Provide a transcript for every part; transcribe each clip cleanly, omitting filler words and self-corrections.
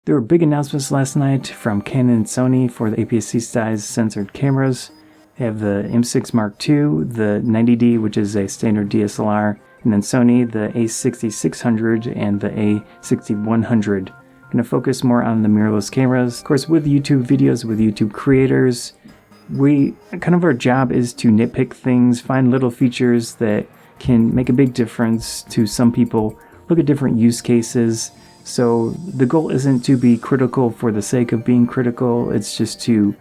There were big announcements last night from Canon and Sony for the aps-c size censored cameras. They have the M6 Mark II, the 90D, which is a standard DSLR, and then Sony, the A6600 and the A6100. I'm going to focus more on the mirrorless cameras. Of course, with YouTube videos, with YouTube creators, our job is to nitpick things, find little features that can make a big difference to some people, look at different use cases. So the goal isn't to be critical for the sake of being critical, it's just to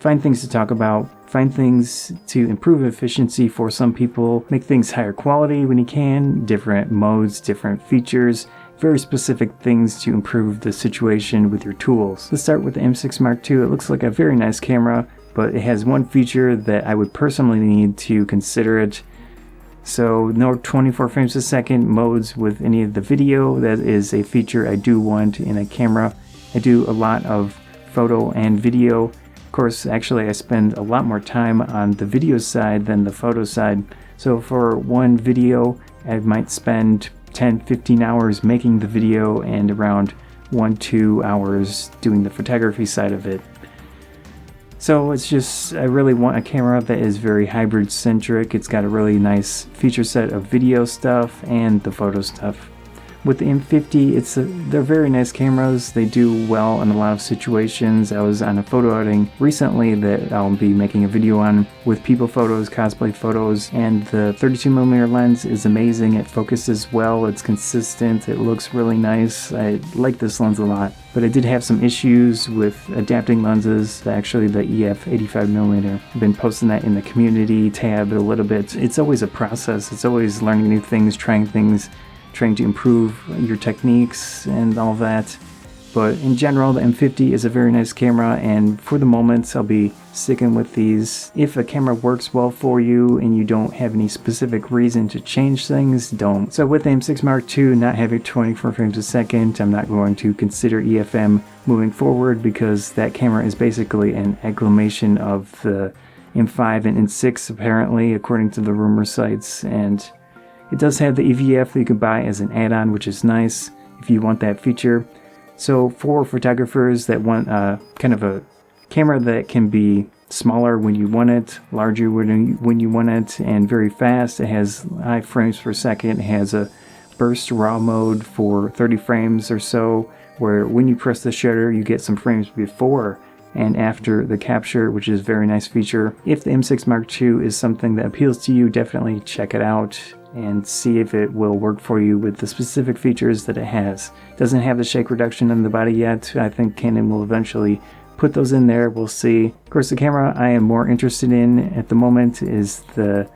find things to talk about, find things to improve efficiency for some people, make things higher quality when you can, different modes, different features, very specific things to improve the situation with your tools. Let's start with the M6 Mark II. It looks like a very nice camera, but it has one feature that I would personally need to consider it. So no 24 frames a second modes with any of the video. That is a feature I do want in a camera. I do a lot of photo and video. Of course, actually I spend a lot more time on the video side than the photo side. So for one video, I might spend 10-15 hours making the video and around 1-2 hours doing the photography side of it. So it's just, I really want a camera that is very hybrid centric. It's got a really nice feature set of video stuff and the photo stuff. With the M50, they're very nice cameras. They do well in a lot of situations. I was on a photo outing recently that I'll be making a video on with people photos, cosplay photos, and the 32mm lens is amazing. It focuses well, it's consistent, it looks really nice. I like this lens a lot. But I did have some issues with adapting lenses, actually the EF 85mm. I've been posting that in the community tab a little bit. It's always a process. It's always learning new things, trying to improve your techniques and all that. But in general, the M50 is a very nice camera, and for the moment I'll be sticking with these. If a camera works well for you and you don't have any specific reason to change things, don't. So with the M6 Mark II not having 24 frames a second, I'm not going to consider EFM moving forward because that camera is basically an agglomeration of the M5 and M6 apparently, according to the rumor sites. And it does have the EVF that you can buy as an add-on, which is nice if you want that feature. So for photographers that want kind of a camera that can be smaller when you want it, larger when you want it, and very fast, it has high frames per second, it has a burst raw mode for 30 frames or so, where when you press the shutter you get some frames before and after the capture, which is a very nice feature. If the M6 Mark II is something that appeals to you, definitely check it out and see if it will work for you with the specific features that it has. It doesn't have the shake reduction in the body yet. I think Canon will eventually put those in there. We'll see. Of course, the camera I am more interested in at the moment is the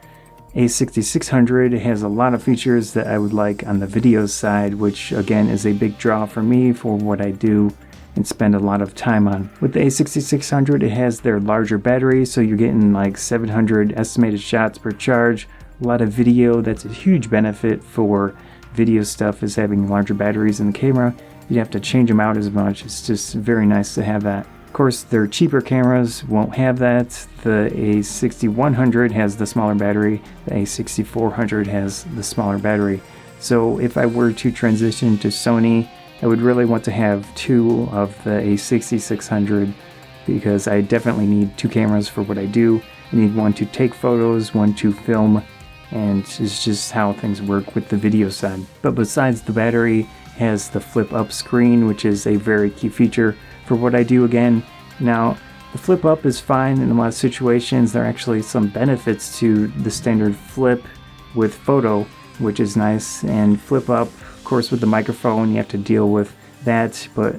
A6600. It has a lot of features that I would like on the video side, which again is a big draw for me for what I do and spend a lot of time on. With the A6600, it has their larger battery, so you're getting like 700 estimated shots per charge. A lot of video. That's a huge benefit for video stuff, is having larger batteries in the camera. You don't have to change them out as much. It's just very nice to have that. Of course, their cheaper cameras won't have that. The A6100 has the smaller battery. The A6400 has the smaller battery. So if I were to transition to Sony, I would really want to have two of the A6600 because I definitely need two cameras for what I do. I need one to take photos, one to film, and it's just how things work with the video side. But besides, the battery has the flip up screen, which is a very key feature for what I do again. Now, the flip up is fine in a lot of situations. There are actually some benefits to the standard flip with photo, which is nice. And flip up, of course, with the microphone, you have to deal with that. But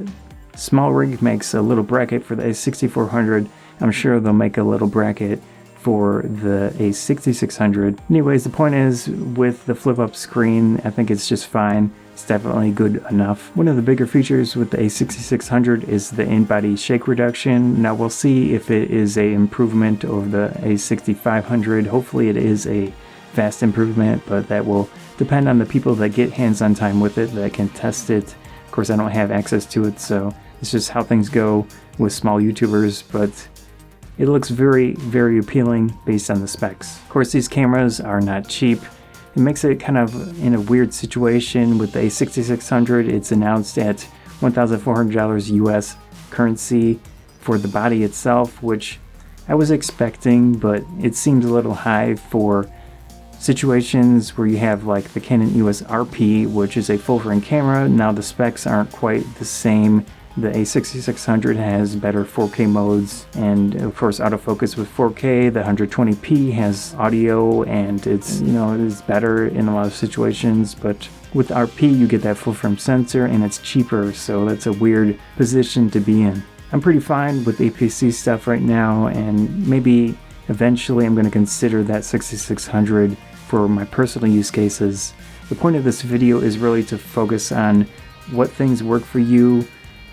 Small Rig makes a little bracket for the A6400. I'm sure they'll make a little bracket for the A6600. Anyways, the point is, with the flip up screen, I think it's just fine. It's definitely good enough. One of the bigger features with the A6600 is the in-body shake reduction. Now we'll see if it is an improvement over the A6500. Hopefully it is a vast improvement, but that will depend on the people that get hands-on time with it, that can test it. Of course, I don't have access to it, so it's just how things go with small YouTubers, but it looks very, very appealing based on the specs. Of course, these cameras are not cheap. It makes it kind of in a weird situation with the A6600. It's announced at $1,400 US currency for the body itself, which I was expecting, but it seems a little high for situations where you have like the Canon EOS RP, which is a full frame camera. Now the specs aren't quite the same. The A6600 has better 4K modes and of course autofocus with 4K. The 120p has audio and it's, you know, it is better in a lot of situations, but with RP you get that full frame sensor and it's cheaper, so that's a weird position to be in. I'm pretty fine with APS-C stuff right now, and maybe eventually I'm going to consider that 6600 for my personal use cases. The point of this video is really to focus on what things work for you.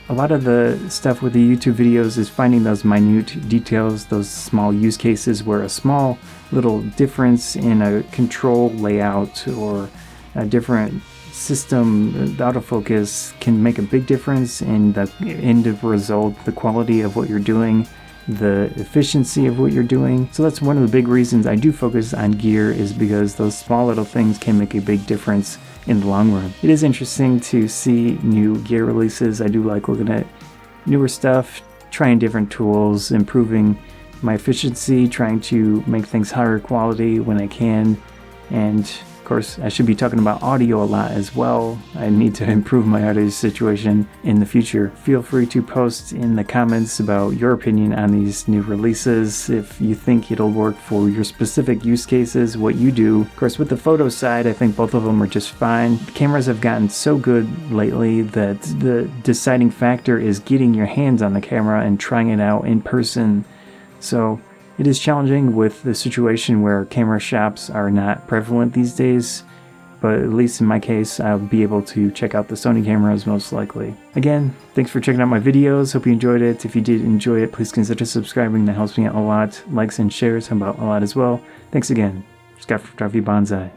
A lot of the stuff with the YouTube videos is finding those minute details, those small use cases where a small little difference in a control layout or a different system, the autofocus, can make a big difference in the end result, the quality of what you're doing, the efficiency of what you're doing. So that's one of the big reasons I do focus on gear, is because those small little things can make a big difference in the long run. It is interesting to see new gear releases. I do like looking at newer stuff, trying different tools, improving my efficiency, trying to make things higher quality when I can, and of course, I should be talking about audio a lot as well. I need to improve my audio situation in the future. Feel free to post in the comments about your opinion on these new releases, if you think it'll work for your specific use cases, what you do. Of course, with the photo side, I think both of them are just fine. Cameras have gotten so good lately that the deciding factor is getting your hands on the camera and trying it out in person. So it is challenging with the situation where camera shops are not prevalent these days, but at least in my case, I'll be able to check out the Sony cameras most likely. Again, thanks for checking out my videos. Hope you enjoyed it. If you did enjoy it, please consider subscribing. That helps me out a lot. Likes and shares help out a lot as well. Thanks again. Scott from Banzai.